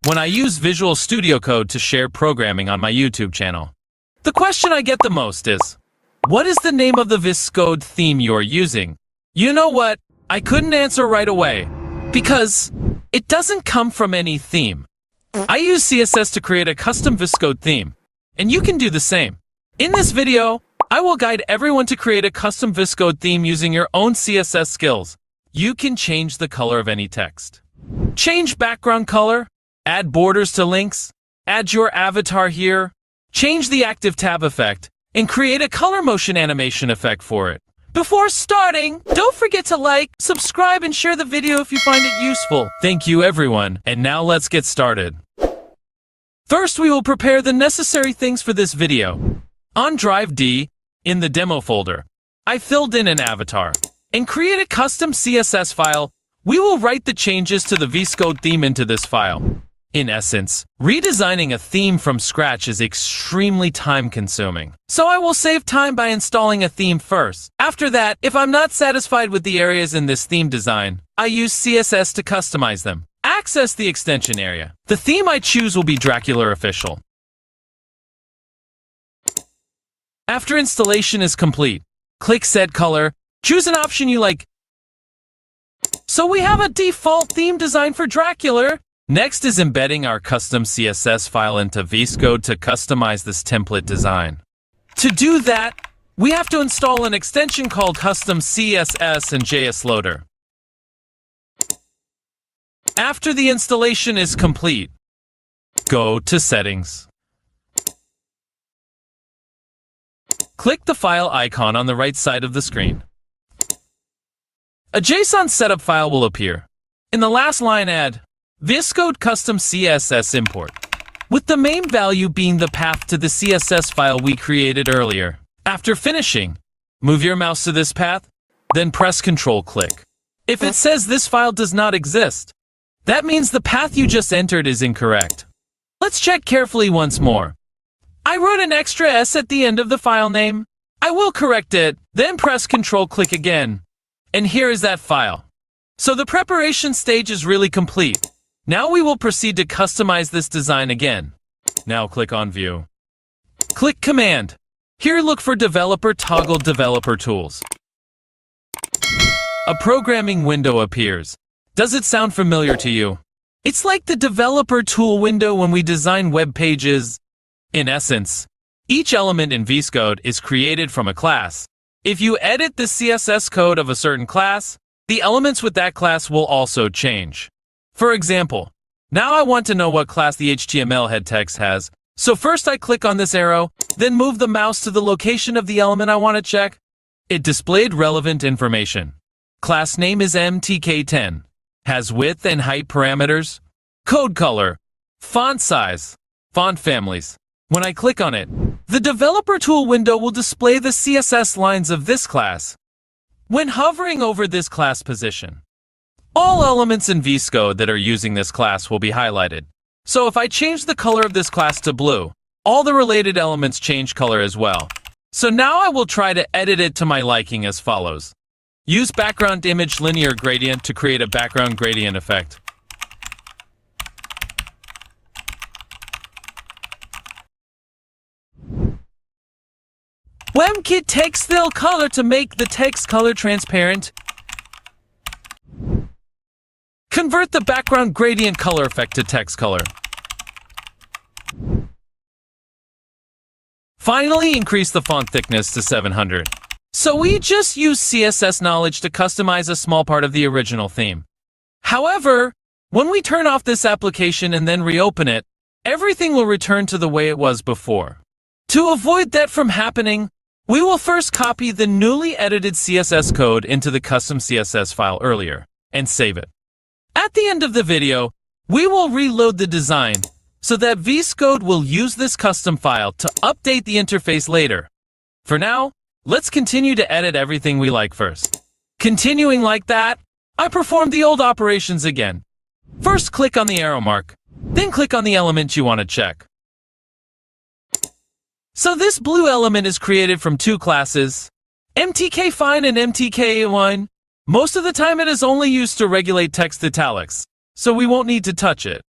when I use Visual Studio Code to share programming on my YouTube channel. The question I get the most is, what is the name of the VSCode theme you're using? You know what? I couldn't answer right away, because it doesn't come from any theme. I use CSS to create a custom VSCode theme, and you can do the same. In this video, I will guide everyone to create a custom VSCode theme using your own CSS skills. You can change the color of any text, change background color, add borders to links, add your avatar here, change the active tab effect, and create a color motion animation effect for it. Before starting, don't forget to like, subscribe, and share the video if you find it useful. Thank you everyone, and now let's get started. First, we will prepare the necessary things for this video. On drive D, in the demo folder, I filled in an avatar and create a custom CSS file. We will write the changes to the VSCode theme into this file. In essence, redesigning a theme from scratch is extremely time-consuming. So I will save time by installing a theme first. After that, if I'm not satisfied with the areas in this theme design, I use CSS to customize them. Access the extension area. The theme I choose will be Dracula Official. After installation is complete, click Set Color, choose an option you like. So we have a default theme design for Dracula. Next is embedding our custom CSS file into VSCode to customize this template design. To do that, we have to install an extension called Custom CSS and JS Loader. After the installation is complete, go to Settings. Click the file icon on the right side of the screen. A JSON setup file will appear. In the last line, add VSCode Custom CSS Import, with the main value being the path to the CSS file we created earlier. After finishing, move your mouse to this path, then press Ctrl-click. If it says this file does not exist, that means the path you just entered is incorrect. Let's check carefully once more. I wrote an extra S at the end of the file name. I will correct it, then press Ctrl-click again. And here is that file. So the preparation stage is really complete. Now we will proceed to customize this design again. Now click on View. Click Command. Here look for Developer Toggle Developer Tools. A programming window appears. Does it sound familiar to you? It's like the developer tool window when we design web pages. In essence, each element in VSCode is created from a class. If you edit the CSS code of a certain class, the elements with that class will also change. For example, now I want to know what class the HTML head text has. So first I click on this arrow, then move the mouse to the location of the element I want to check. It displayed relevant information. Class name is MTK10. Has width and height parameters, code color, font size, font families. When I click on it, the developer tool window will display the CSS lines of this class. When hovering over this class position, all elements in VSCode that are using this class will be highlighted. So if I change the color of this class to blue, all the related elements change color as well. So now I will try to edit it to my liking as follows. Use background image linear gradient to create a background gradient effect. WebKit text fill color to make the text color transparent. Convert the background gradient color effect to text color. Finally, increase the font thickness to 700. So we just use CSS knowledge to customize a small part of the original theme. However, when we turn off this application and then reopen it, everything will return to the way it was before. To avoid that from happening, we will first copy the newly edited CSS code into the custom CSS file earlier and save it. At the end of the video, we will reload the design so that VSCode will use this custom file to update the interface later. For now, let's continue to edit everything we like first. Continuing like that, I perform the old operations again. First click on the arrow mark, then click on the element you want to check. So this blue element is created from two classes, MTK-Fine and MTK-Align. Most of the time it is only used to regulate text italics, so we won't need to touch it.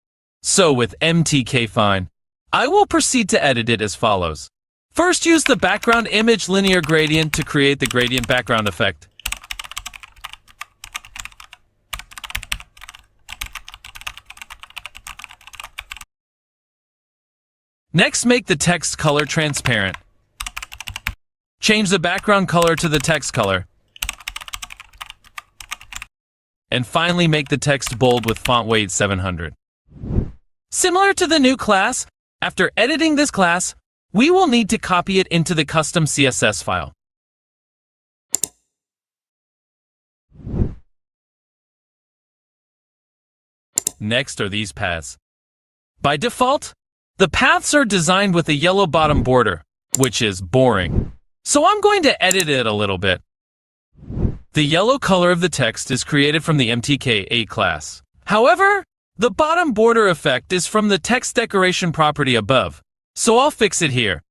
So with MTK fine, I will proceed to edit it as follows. First, use the background image linear gradient to create the gradient background effect. Next, make the text color transparent. Change the background color to the text color. And finally, make the text bold with font weight 700. Similar to the new class, after editing this class, we will need to copy it into the custom CSS file. Next are these paths. By default, the paths are designed with a yellow bottom border, which is boring. So I'm going to edit it a little bit. The yellow color of the text is created from the MTK8 class. However, the bottom border effect is from the text decoration property above, so I'll fix it here.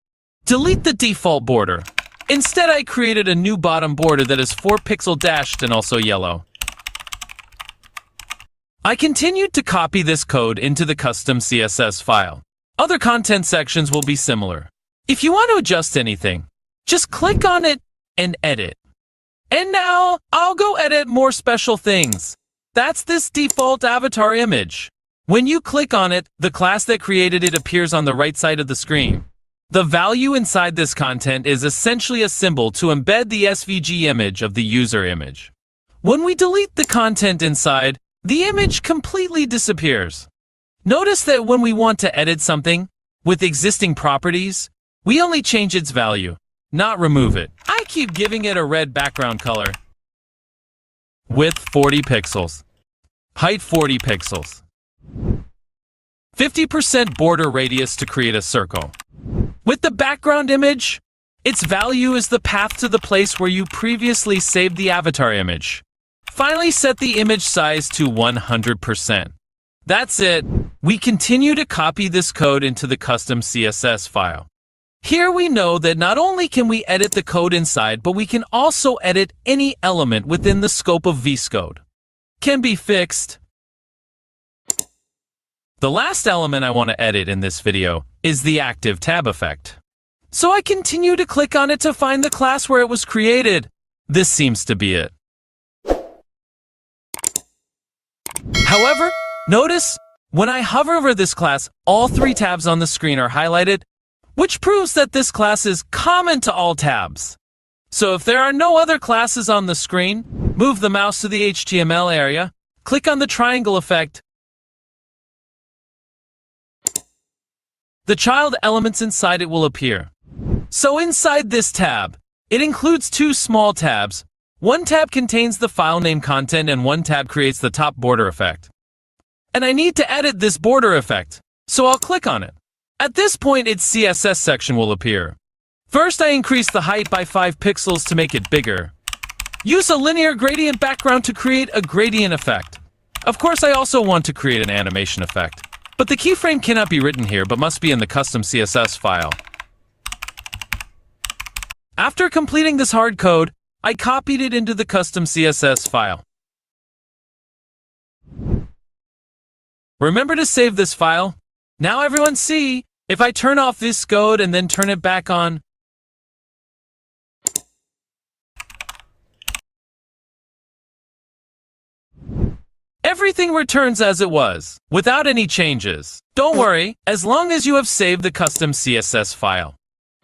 Delete the default border. Instead, I created a new bottom border that is 4 pixel dashed and also yellow. I continued to copy this code into the custom CSS file. Other content sections will be similar. If you want to adjust anything, just click on it and edit. And now, I'll go edit more special things. That's this default avatar image. When you click on it, the class that created it appears on the right side of the screen. The value inside this content is essentially a symbol to embed the SVG image of the user image. When we delete the content inside, the image completely disappears. Notice that when we want to edit something with existing properties, we only change its value, not remove it. I keep giving it a red background color. Width 40 pixels. Height 40 pixels. 50% border radius to create a circle. With the background image, its value is the path to the place where you previously saved the avatar image. Finally, set the image size to 100%. That's it. We continue to copy this code into the custom CSS file. Here we know that not only can we edit the code inside, but we can also edit any element within the scope of VSCode. Can be fixed. The last element I want to edit in this video is the active tab effect. So I continue to click on it to find the class where it was created. This seems to be it. However, notice when I hover over this class, all 3 tabs on the screen are highlighted, which proves that this class is common to all tabs. So if there are no other classes on the screen, move the mouse to the HTML area, click on the triangle effect. The child elements inside it will appear. So inside this tab, it includes 2 small tabs. One tab contains the file name content and one tab creates the top border effect. And I need to edit this border effect, so I'll click on it. At this point, its CSS section will appear. First, I increase the height by 5 pixels to make it bigger. Use a linear gradient background to create a gradient effect. Of course, I also want to create an animation effect, but the keyframe cannot be written here but must be in the custom CSS file. After completing this hard code, I copied it into the custom CSS file. Remember to save this file. Now everyone see, if I turn off VSCode and then turn it back on, everything returns as it was, without any changes. Don't worry, as long as you have saved the custom CSS file.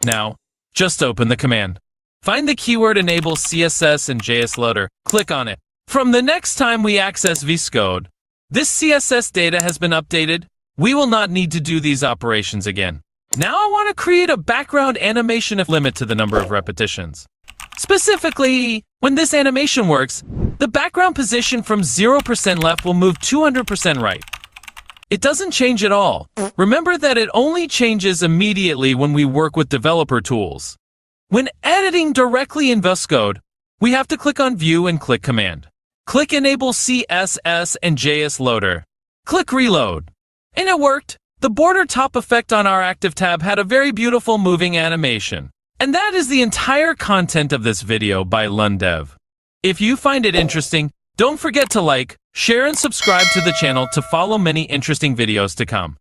Now, just open the command. Find the keyword Enable CSS and JS Loader, click on it. From the next time we access VSCode, this CSS data has been updated. We will not need to do these operations again. Now I want to create a background animation of limit to the number of repetitions. Specifically, when this animation works, the background position from 0% left will move 200% right. It doesn't change at all. Remember that it only changes immediately when we work with developer tools. When editing directly in VSCode, we have to click on View and click Command. Click Enable CSS and JS Loader. Click Reload. And it worked. The border top effect on our active tab had a very beautiful moving animation. And that is the entire content of this video by Lun Dev. If you find it interesting, Don't forget to like, share and subscribe to the channel to follow many interesting videos to come.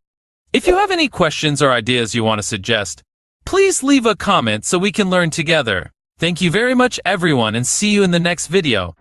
If you have any questions or ideas you want to suggest, please leave a comment so we can learn together. Thank you very much everyone and see you in the next video.